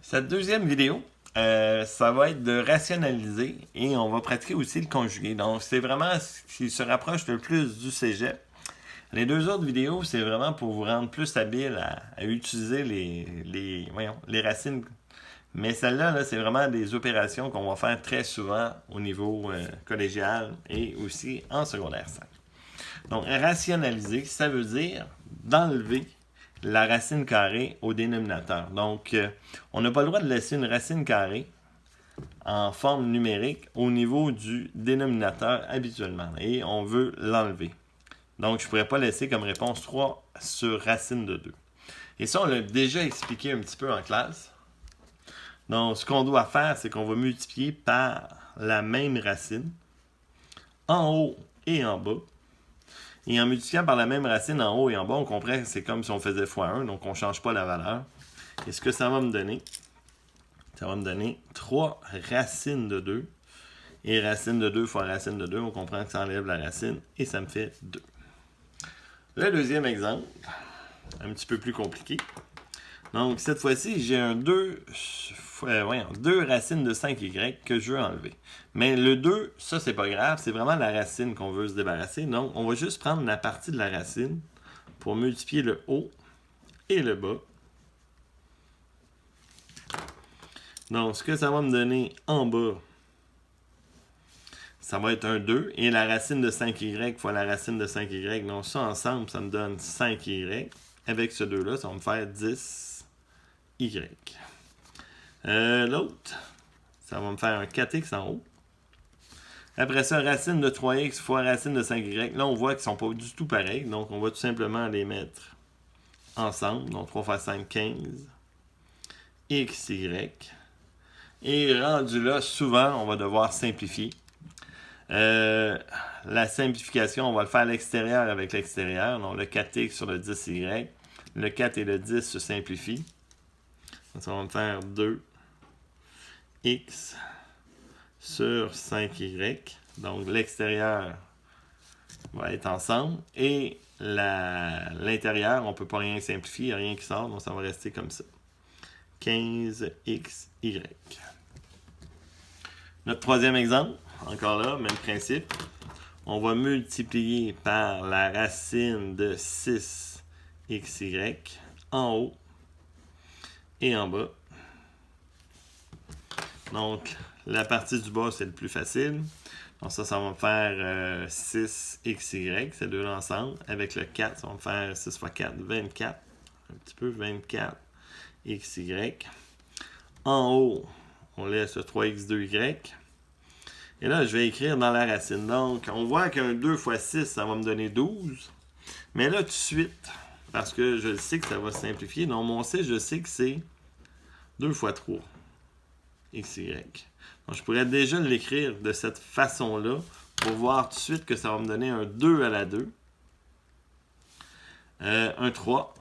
Cette deuxième vidéo, ça va être de rationaliser et on va pratiquer aussi le conjugué. Donc, c'est vraiment ce qui se rapproche le plus du cégep. Les deux autres vidéos, c'est vraiment pour vous rendre plus habile à utiliser les racines. Mais celle-là, là, c'est vraiment des opérations qu'on va faire très souvent au niveau collégial et aussi en secondaire 5. Donc, rationaliser, ça veut dire d'enlever la racine carrée au dénominateur. Donc, on n'a pas le droit de laisser une racine carrée en forme numérique au niveau du dénominateur habituellement. Et on veut l'enlever. Donc, je ne pourrais pas laisser comme réponse 3 sur racine de 2. Et ça, on l'a déjà expliqué un petit peu en classe. Donc, ce qu'on doit faire, c'est qu'on va multiplier par la même racine en haut et en bas. Et en multipliant par la même racine en haut et en bas, on comprend que c'est comme si on faisait x1, donc on ne change pas la valeur. Et ce que ça va me donner, ça va me donner 3 racines de 2. Et racine de 2 fois racine de 2, on comprend que ça enlève la racine et ça me fait 2. Le deuxième exemple, un petit peu plus compliqué. Donc, cette fois-ci, j'ai un 2 racines de 5y que je veux enlever. Mais le 2, ça, c'est pas grave. C'est vraiment la racine qu'on veut se débarrasser. Donc, on va juste prendre la partie de la racine pour multiplier le haut et le bas. Donc, ce que ça va me donner en bas, ça va être un 2. Et la racine de 5y fois la racine de 5y. Donc, ça ensemble, ça me donne 5y. Avec ce 2-là, ça va me faire 10y. L'autre, ça va me faire un 4x en haut. Après ça, racine de 3x fois racine de 5y. Là, on voit qu'ils ne sont pas du tout pareils. Donc, on va tout simplement les mettre ensemble. Donc, 3 fois 5, 15. xy. Et rendu là, souvent, on va devoir simplifier. La simplification, on va le faire à l'extérieur avec l'extérieur. Donc, le 4x sur le 10y. Le 4 et le 10 se simplifient. Donc, ça va me faire 2x sur 5y. Donc, l'extérieur va être ensemble. Et l'intérieur, on ne peut pas rien simplifier, il n'y a rien qui sort. Donc, ça va rester comme ça. 15xy. Notre troisième exemple, encore là, même principe. On va multiplier par la racine de 6xy en haut et en bas. Donc, la partie du bas, c'est le plus facile. Donc ça va me faire 6xy, c'est deux ensemble. Avec le 4, ça va me faire 6 fois 4, 24. Un petit peu, 24xy. En haut, on laisse le 3x2y. Et là, je vais écrire dans la racine. Donc, on voit qu'un 2 fois 6, ça va me donner 12. Mais là, tout de suite, parce que je sais que ça va se simplifier, dans mon C, je sais que c'est 2 fois 3, xy. Donc, je pourrais déjà l'écrire de cette façon-là pour voir tout de suite que ça va me donner un 2 à la 2. Un 3,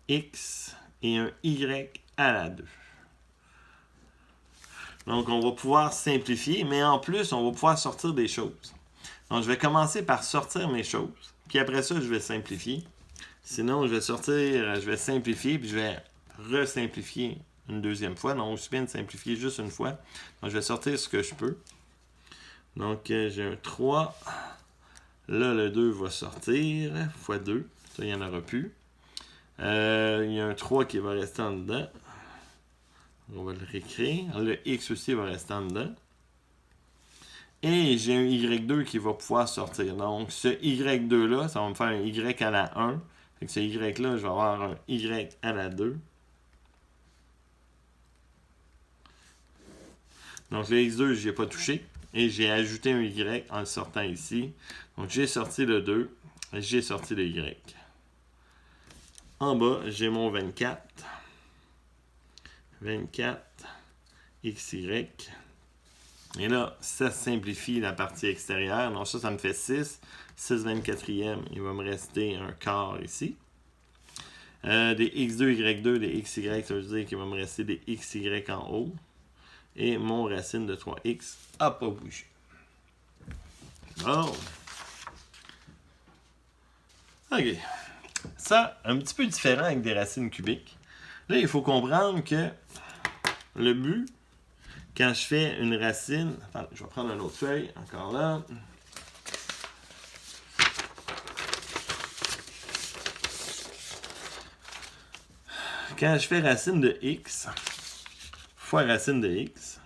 x et un y à la 2. Donc, on va pouvoir simplifier, mais en plus, on va pouvoir sortir des choses. Donc, je vais commencer par sortir mes choses. Puis après ça, je vais simplifier. Sinon, je vais simplifier, puis je vais resimplifier une deuxième fois. Donc, aussi bien de simplifier juste une fois. Donc, je vais sortir ce que je peux. Donc, j'ai un 3. Là, le 2 va sortir. Fois 2. Ça, il n'y en aura plus. Il y a un 3 qui va rester en dedans. On va le réécrire. Le x aussi va rester en dedans. Et j'ai un y2 qui va pouvoir sortir. Donc, ce y2-là, ça va me faire un y à la 1. Fait que ce y-là, je vais avoir un y à la 2. Donc, le x2, je n'y ai pas touché. Et j'ai ajouté un y en le sortant ici. Donc, j'ai sorti le 2. J'ai sorti le y. En bas, j'ai mon 24. 24 xy. Et là, ça simplifie la partie extérieure. Donc ça me fait 6. 6 24e, il va me rester un quart ici. Des x2, y2, des xy, ça veut dire qu'il va me rester des xy en haut. Et mon racine de 3x n'a pas bougé. Bon. OK. Ça, un petit peu différent avec des racines cubiques. Là, il faut comprendre que le but, quand je fais une racine... Attends, je vais prendre une autre feuille, encore là. Quand je fais racine de x fois racine de x,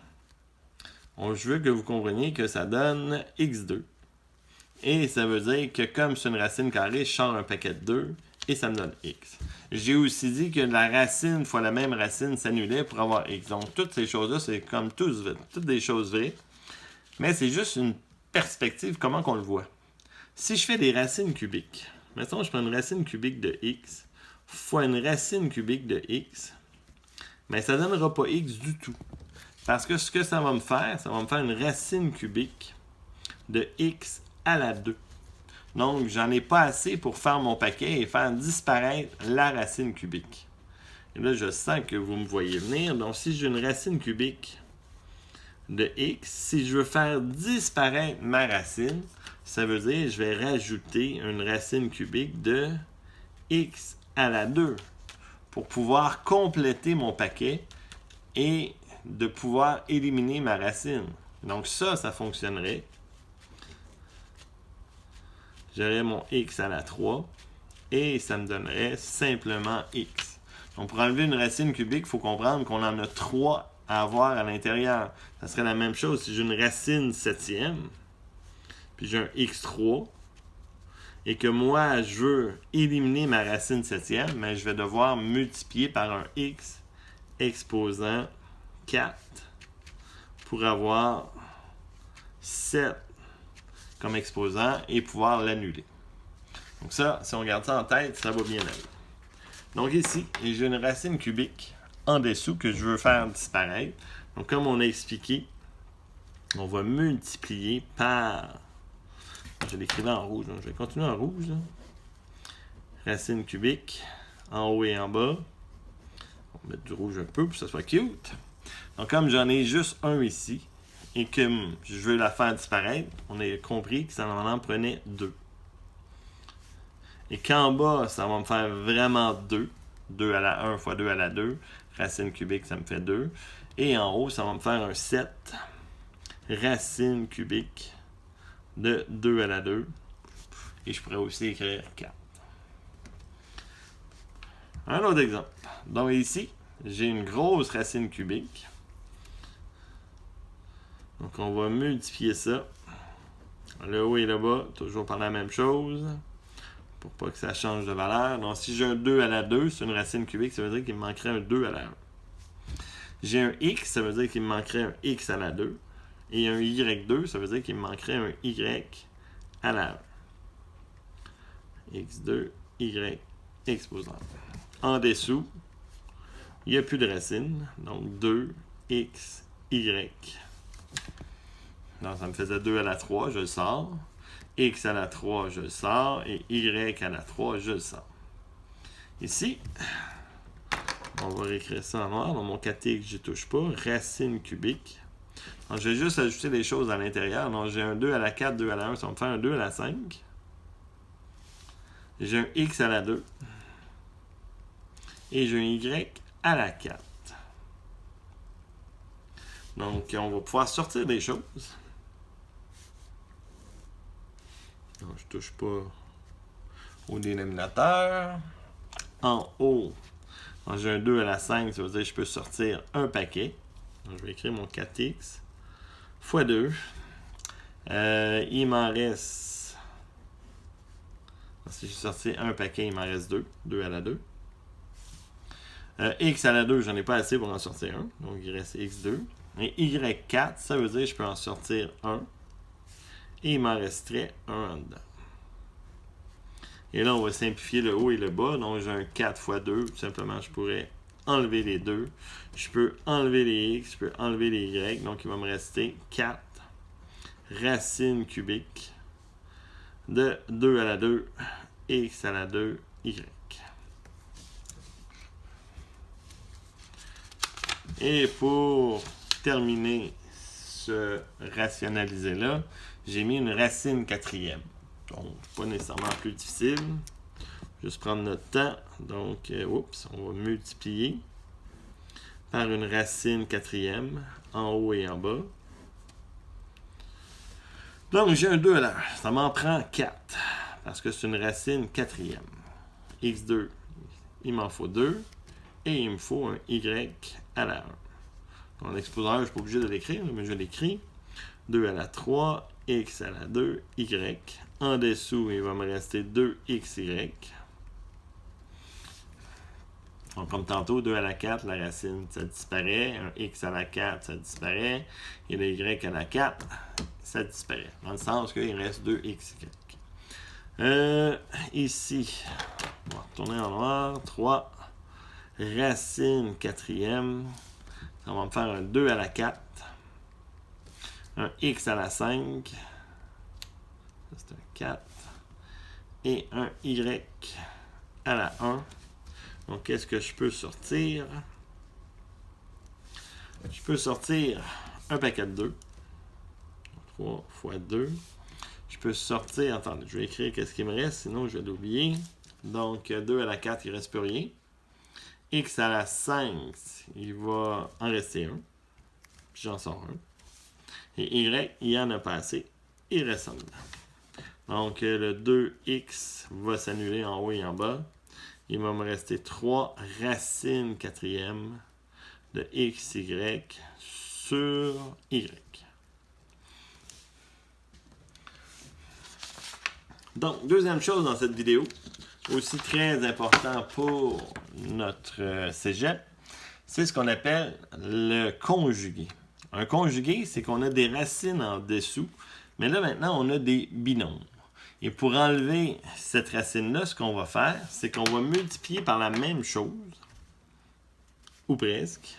je veux que vous compreniez que ça donne x2. Et ça veut dire que comme c'est une racine carrée, je sors un paquet de 2 et ça me donne x. J'ai aussi dit que la racine fois la même racine s'annulait pour avoir x. Donc toutes ces choses-là, c'est comme toutes des choses vraies. Mais c'est juste une perspective, comment qu'on le voit. Si je fais des racines cubiques, mettons je prends une racine cubique de x fois une racine cubique de x, mais ça ne donnera pas x du tout. Parce que ce que ça va me faire une racine cubique de x à la 2. Donc, j'en ai pas assez pour faire mon paquet et faire disparaître la racine cubique. Et là, je sens que vous me voyez venir. Donc, si j'ai une racine cubique de x, si je veux faire disparaître ma racine, ça veut dire que je vais rajouter une racine cubique de x à la 2 pour pouvoir compléter mon paquet et de pouvoir éliminer ma racine. Donc ça fonctionnerait. J'aurais mon x à la 3 et ça me donnerait simplement x. Donc pour enlever une racine cubique, il faut comprendre qu'on en a 3 à avoir à l'intérieur. Ça serait la même chose si j'ai une racine septième, puis j'ai un x3, et que moi, je veux éliminer ma racine septième, mais je vais devoir multiplier par un x exposant 4 pour avoir 7 comme exposant et pouvoir l'annuler. Donc ça, si on garde ça en tête, ça va bien aller. Donc ici, j'ai une racine cubique en dessous que je veux faire disparaître. Donc comme on a expliqué, on va multiplier par... Je l'écrivais en rouge, donc je vais continuer en rouge. Là. Racine cubique, en haut et en bas. On va mettre du rouge un peu pour que ça soit cute. Donc comme j'en ai juste un ici, et que je veux la faire disparaître, on a compris que ça en prenait 2. Et qu'en bas, ça va me faire vraiment 2. 2 à la 1 fois 2 à la 2. Racine cubique, ça me fait 2. Et en haut, ça va me faire un 7. Racine cubique de 2 à la 2. Et je pourrais aussi écrire 4. Un autre exemple. Donc ici, j'ai une grosse racine cubique. Donc on va multiplier ça. Le haut et le bas, toujours par la même chose. Pour pas que ça change de valeur. Donc si j'ai un 2 à la 2, c'est une racine cubique, ça veut dire qu'il me manquerait un 2 à la 1. J'ai un x, ça veut dire qu'il me manquerait un x à la 2. Et un y2, ça veut dire qu'il me manquerait un y à la 1. x2, y exposant. En dessous, il n'y a plus de racine. Donc 2, x, y. Donc ça me faisait 2 à la 3, je le sors. X à la 3, je le sors. Et y à la 3, je le sors. Ici, on va réécrire ça en noir. Dans mon 4x, je ne touche pas. Racine cubique. Donc, je vais juste ajouter des choses à l'intérieur. Donc, j'ai un 2 à la 4, 2 à la 1. Ça va me faire un 2 à la 5. J'ai un x à la 2. Et j'ai un y à la 4. Donc, on va pouvoir sortir des choses. Donc, je ne touche pas au dénominateur. En haut, j'ai un 2 à la 5, ça veut dire que je peux sortir un paquet. Donc, je vais écrire mon 4x fois 2. Il m'en reste... Si j'ai sorti un paquet, il m'en reste 2. 2 à la 2. X à la 2, j'en ai pas assez pour en sortir un. Donc, il reste x2. Et y4, ça veut dire que je peux en sortir 1. Et il m'en resterait un en dedans. Et là, on va simplifier le haut et le bas. Donc, j'ai un 4 fois 2. Tout simplement, je pourrais enlever les 2. Je peux enlever les x, je peux enlever les y. Donc, il va me rester 4 racines cubiques de 2 à la 2, x à la 2, y. Et pour terminer ce rationaliser-là, j'ai mis une racine quatrième. Donc, pas nécessairement plus difficile. Juste prendre notre temps. Donc, oups, on va multiplier par une racine quatrième en haut et en bas. Donc, j'ai un 2 à l'heure. Ça m'en prend 4 parce que c'est une racine quatrième. x2, il m'en faut 2 et il me faut un y à la 1. Dans l'exposeur, je ne suis pas obligé de l'écrire, mais je l'écris. 2 à la 3, x à la 2, y. En dessous, il va me rester 2xy. Donc, comme tantôt, 2 à la 4, la racine, ça disparaît. Un x à la 4, ça disparaît. Et le y à la 4, ça disparaît. Dans le sens qu'il reste 2xy. Ici, on va retourner en noir. 3, racine quatrième. Ça va me faire un 2 à la 4. Un x à la 5. Ça, c'est un 4. Et un y à la 1. Donc, qu'est-ce que je peux sortir? Je peux sortir un paquet de 2. 3 fois 2. Je peux sortir... Attendez, je vais écrire qu'est-ce qui me reste, sinon je vais l'oublier. Donc, 2 à la 4, il ne reste plus rien. X à la 5, il va en rester un. Puis j'en sors un. Et Y, il n'y en a pas assez. Il reste en dedans. Donc, le 2x va s'annuler en haut et en bas. Il va me rester 3 racines quatrième de xy sur y. Donc, deuxième chose dans cette vidéo, aussi très important pour notre cégep, c'est ce qu'on appelle le conjugué. Un conjugué, c'est qu'on a des racines en dessous, mais là maintenant, on a des binomes. Et pour enlever cette racine-là, ce qu'on va faire, c'est qu'on va multiplier par la même chose, ou presque.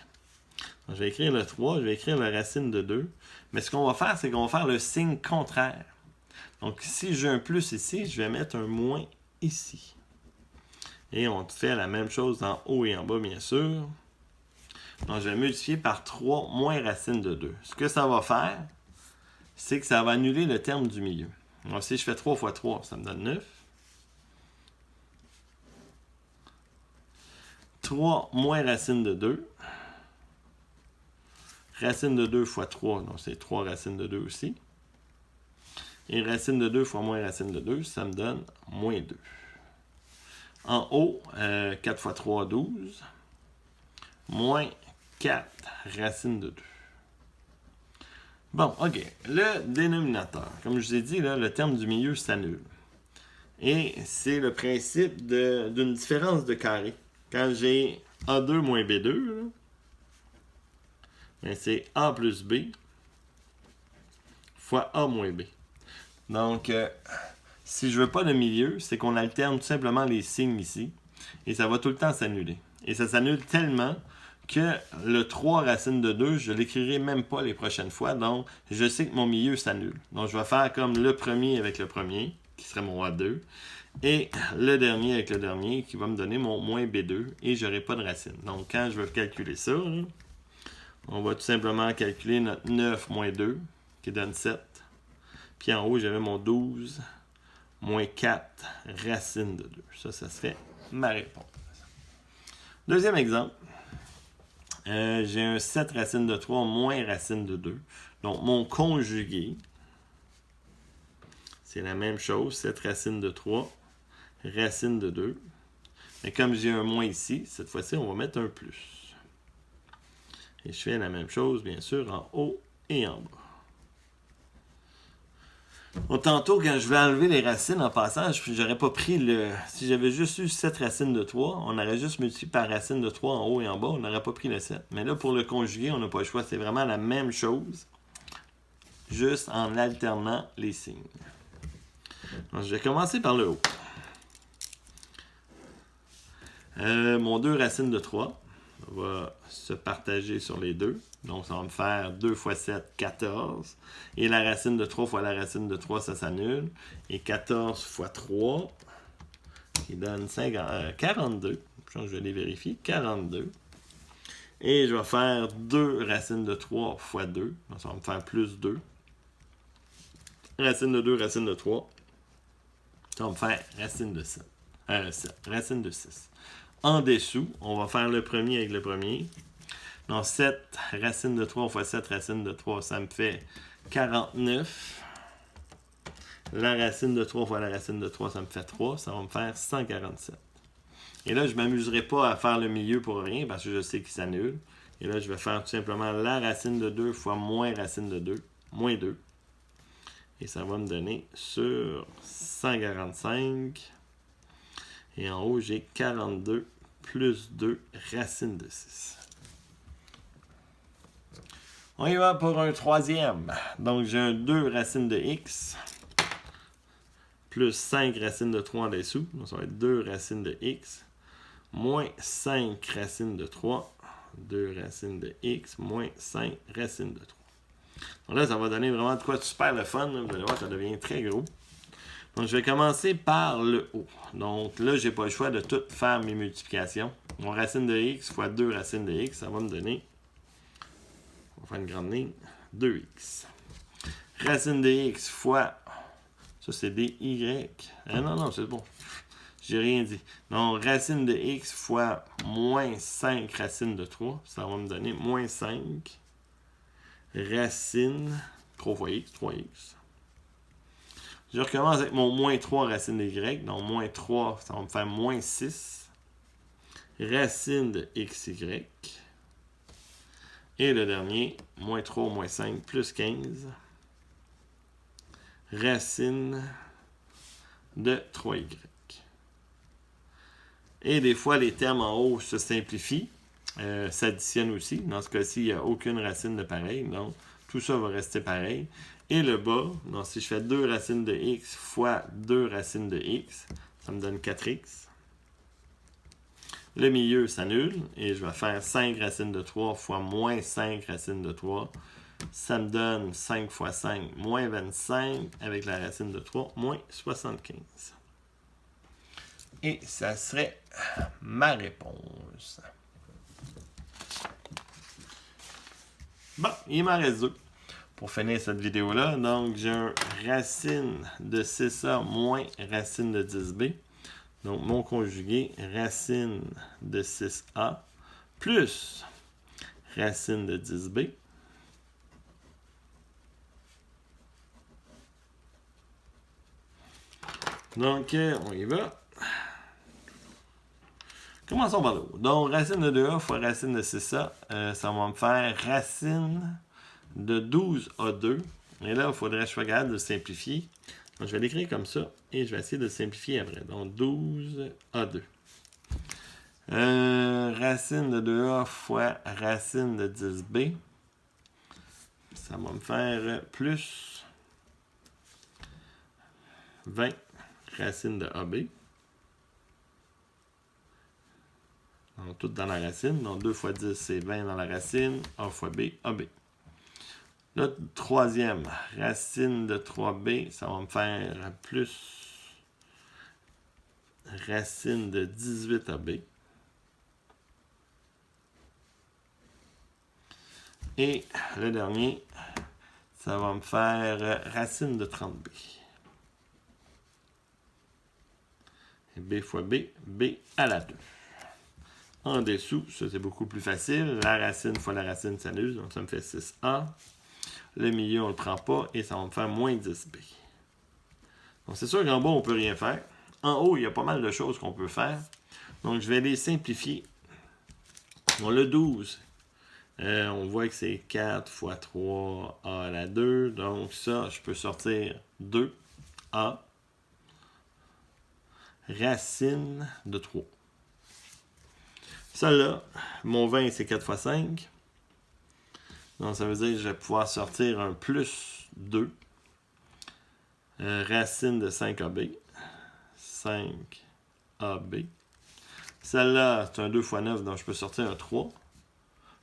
Donc, je vais écrire le 3, je vais écrire la racine de 2. Mais ce qu'on va faire, c'est qu'on va faire le signe contraire. Donc, si j'ai un plus ici, je vais mettre un moins ici. Et on fait la même chose en haut et en bas, bien sûr. Donc, je vais multiplier par 3 moins racine de 2. Ce que ça va faire, c'est que ça va annuler le terme du milieu. Donc, si je fais 3 fois 3, ça me donne 9. 3 moins racine de 2. Racine de 2 fois 3, donc c'est 3 racines de 2 aussi. Et racine de 2 fois moins racine de 2, ça me donne moins 2. En haut, 4 fois 3, 12. Moins 4 racine de 2. Bon, OK. Le dénominateur. Comme je vous ai dit, là, le terme du milieu s'annule. Et c'est le principe d'une différence de carré. Quand j'ai A2 moins B2, c'est A plus B fois A moins B. Donc, si je ne veux pas de milieu, c'est qu'on alterne tout simplement les signes ici. Et ça va tout le temps s'annuler. Et ça s'annule tellement que le 3 racine de 2, je ne l'écrirai même pas les prochaines fois. Donc, je sais que mon milieu s'annule. Donc, je vais faire comme le premier avec le premier, qui serait mon A2, et le dernier avec le dernier, qui va me donner mon moins B2, et je n'aurai pas de racine. Donc, quand je veux calculer ça, là, on va tout simplement calculer notre 9 moins 2, qui donne 7. Puis en haut, j'avais mon 12 moins 4 racine de 2. Ça serait ma réponse. Deuxième exemple. J'ai un 7 racine de 3 moins racine de 2. Donc, mon conjugué, c'est la même chose. 7 racine de 3, racine de 2. Mais comme j'ai un moins ici, cette fois-ci, on va mettre un plus. Et je fais la même chose, bien sûr, en haut et en bas. Bon, tantôt, quand je vais enlever les racines en passant, j'aurais pas pris le... Si j'avais juste eu 7 racines de 3, on aurait juste multiplié par racine de 3 en haut et en bas, on n'aurait pas pris le 7. Mais là, pour le conjuguer, on n'a pas le choix. C'est vraiment la même chose, juste en alternant les signes. Donc, je vais commencer par le haut. Mon 2 racine de 3 va se partager sur les deux. Donc, ça va me faire 2 fois 7, 14. Et la racine de 3 fois la racine de 3, ça s'annule. Et 14 fois 3, qui donne 42. Je vais les vérifier. 42. Et je vais faire 2 racines de 3 fois 2. Donc, ça va me faire plus 2. Racine de 2, racine de 3. Ça va me faire racine de 7. 7. Racine de 6. En dessous, on va faire le premier avec le premier. Donc 7 racine de 3 fois 7 racine de 3, ça me fait 49. La racine de 3 fois la racine de 3, ça me fait 3. Ça va me faire 147. Et là, je ne m'amuserai pas à faire le milieu pour rien parce que je sais qu'il s'annule. Et là, je vais faire tout simplement la racine de 2 fois moins racine de 2, moins 2. Et ça va me donner sur 145. Et en haut, j'ai 42 plus 2 racine de 6. On y va pour un troisième. Donc, j'ai un 2 racine de x plus 5 racines de 3 en dessous. Donc, ça va être 2 racines de x moins 5 racines de 3. 2 racines de x moins 5 racines de 3. Donc là, ça va donner vraiment de quoi de super le fun. Vous allez voir, ça devient très gros. Donc, je vais commencer par le haut. Donc là, je n'ai pas le choix de tout faire mes multiplications. Mon racine de x fois 2 racines de x, ça va me donner, on va faire une grande ligne, 2x. Racine de x fois, ça c'est des y. Ah non, c'est bon. J'ai rien dit. Donc, racine de x fois moins 5 racine de 3, ça va me donner moins 5 racine 3 fois x, 3x. Je recommence avec mon moins 3 racine de y. Donc, moins 3, ça va me faire moins 6. Racine de xy. Et le dernier, moins 3, moins 5, plus 15. Racine de 3y. Et des fois, les termes en haut se simplifient. S'additionnent aussi. Dans ce cas-ci, il n'y a aucune racine de pareil. Donc, tout ça va rester pareil. Et le bas, donc si je fais 2 racines de x fois 2 racines de x, ça me donne 4x. Le milieu s'annule et je vais faire 5 racines de 3 fois moins 5 racines de 3. Ça me donne 5 fois 5, moins 25, avec la racine de 3, moins 75. Et ça serait ma réponse. Bon, il m'en reste 2 pour finir cette vidéo-là. Donc, j'ai un racine de 6a moins racine de 10b. Donc, mon conjugué, racine de 6a plus racine de 10b. Donc, on y va. Commençons par le haut. Donc, racine de 2a fois racine de 6a, ça va me faire racine de 12a2. Et là, il faudrait que je sois capable de simplifier. Donc, je vais l'écrire comme ça et je vais essayer de le simplifier après. Donc, 12a2. Racine de 2a fois racine de 10b. Ça va me faire plus 20 racine de ab. Donc, tout dans la racine. Donc, 2 fois 10, c'est 20 dans la racine. A fois b, ab. Le troisième, racine de 3b, ça va me faire plus racine de 18ab. Et le dernier, ça va me faire racine de 30b. Et b fois b, b à la 2. En dessous, ça c'est beaucoup plus facile. La racine fois la racine s'annule, donc ça me fait 6a. Le milieu, on ne le prend pas et ça va me faire moins 10b. Donc c'est sûr qu'en bas, on ne peut rien faire. En haut, il y a pas mal de choses qu'on peut faire. Donc je vais les simplifier. Bon, le 12, on voit que c'est 4 fois 3a à la 2. Donc ça, je peux sortir 2a racine de 3. Ça là, mon 20, c'est 4 fois 5. Donc, ça veut dire que je vais pouvoir sortir un plus 2. Racine de 5AB. 5AB. Celle-là, c'est un 2 fois 9, donc je peux sortir un 3.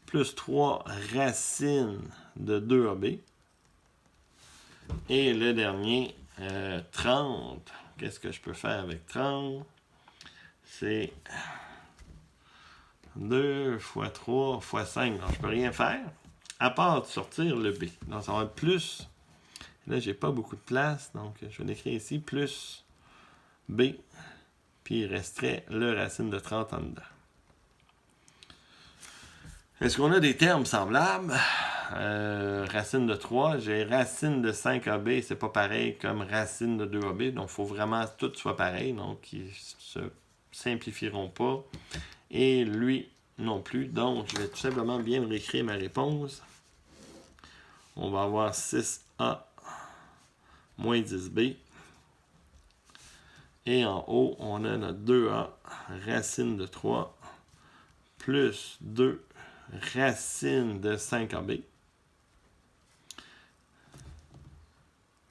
Plus 3 racine de 2AB. Et le dernier, 30. Qu'est-ce que je peux faire avec 30? C'est 2 fois 3 fois 5. Donc, je peux rien faire. À part de sortir le B. Donc, ça va être plus. Là, j'ai pas beaucoup de place. Donc, je vais l'écrire ici. Plus B. Puis, il resterait le racine de 30 en dedans. Est-ce qu'on a des termes semblables? Racine de 3, j'ai racine de 5AB, c'est pas pareil comme racine de 2AB, donc il faut vraiment que tout soit pareil, donc ils se simplifieront pas. Et lui non plus, donc je vais tout simplement bien réécrire ma réponse. On va avoir 6A moins 10B. Et en haut, on a notre 2A, racine de 3, plus 2 racine de 5AB,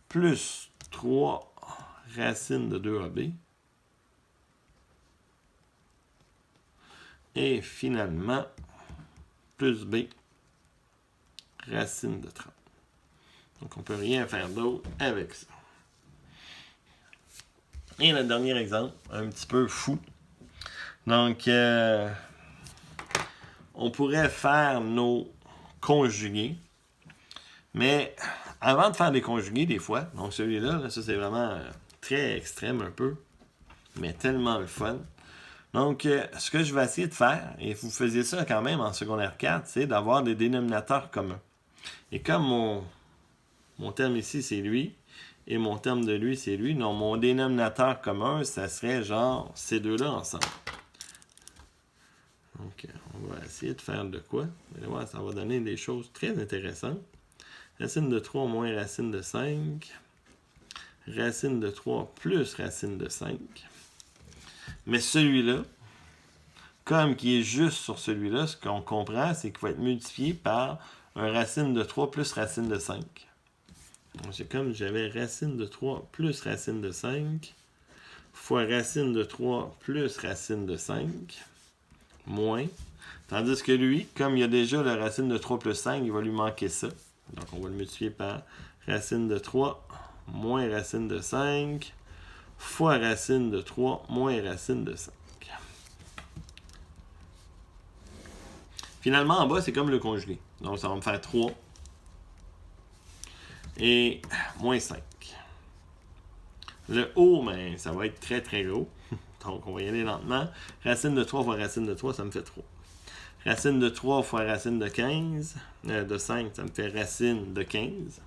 plus 3 racine de 2AB, et finalement, plus B, racine de 30. Donc, on ne peut rien faire d'autre avec ça. Et le dernier exemple, un petit peu fou. Donc, on pourrait faire nos conjugués. Mais avant de faire des conjugués, des fois, donc celui-là, là, ça c'est vraiment très extrême un peu, mais tellement le fun. Donc, ce que je vais essayer de faire, et vous faisiez ça quand même en secondaire 4, c'est d'avoir des dénominateurs communs. Et comme mon terme ici, c'est lui, et mon terme de lui, c'est lui, donc mon dénominateur commun, ça serait genre ces deux-là ensemble. Donc, on va essayer de faire de quoi? Vous allez voir, ça va donner des choses très intéressantes. Racine de 3 moins racine de 5. Racine de 3 plus racine de 5. Mais celui-là, comme qui est juste sur celui-là, ce qu'on comprend, c'est qu'il va être multiplié par un racine de 3 plus racine de 5. Donc, c'est comme j'avais racine de 3 plus racine de 5 fois racine de 3 plus racine de 5 moins. Tandis que lui, comme il y a déjà la racine de 3 plus 5, il va lui manquer ça. Donc, on va le multiplier par racine de 3 moins racine de 5 fois racine de 3 moins racine de 5. Finalement, en bas, c'est comme le conjugué. Donc, ça va me faire 3 et moins 5. Le haut, ben, ça va être très, très gros. Donc, on va y aller lentement. Racine de 3 fois racine de 3, ça me fait 3. Racine de 3 fois racine de 15, de 5, ça me fait racine de 15.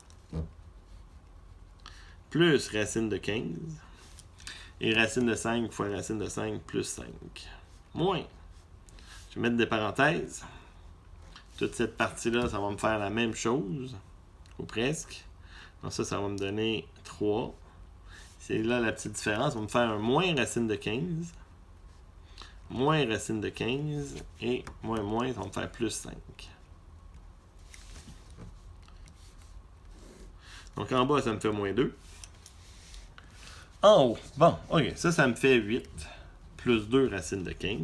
Plus racine de 15. Et racine de 5 fois racine de 5 plus 5. Moins. Je vais mettre des parenthèses. Toute cette partie-là, ça va me faire la même chose. Ou presque. Donc ça va me donner 3. C'est là la petite différence. Ça va me faire un moins racine de 15. Moins racine de 15. Et moins, ça va me faire plus 5. Donc en bas, ça me fait moins 2. En haut, bon, ok, ça me fait 8. Plus 2 racine de 15.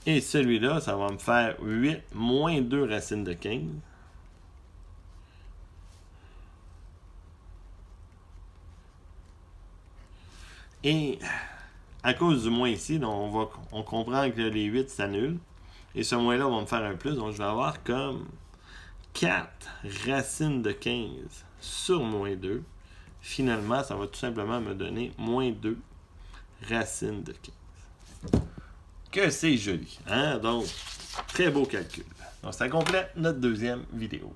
Et celui-là, ça va me faire 8 moins 2 racine de 15. Et à cause du moins ici, donc on comprend que les 8 s'annulent. Et ce moins-là va me faire un plus. Donc je vais avoir comme 4 racine de 15 sur moins 2. Finalement, ça va tout simplement me donner moins 2 racine de 15. Que c'est joli. Hein? Donc, très beau calcul. Donc, ça complète notre deuxième vidéo.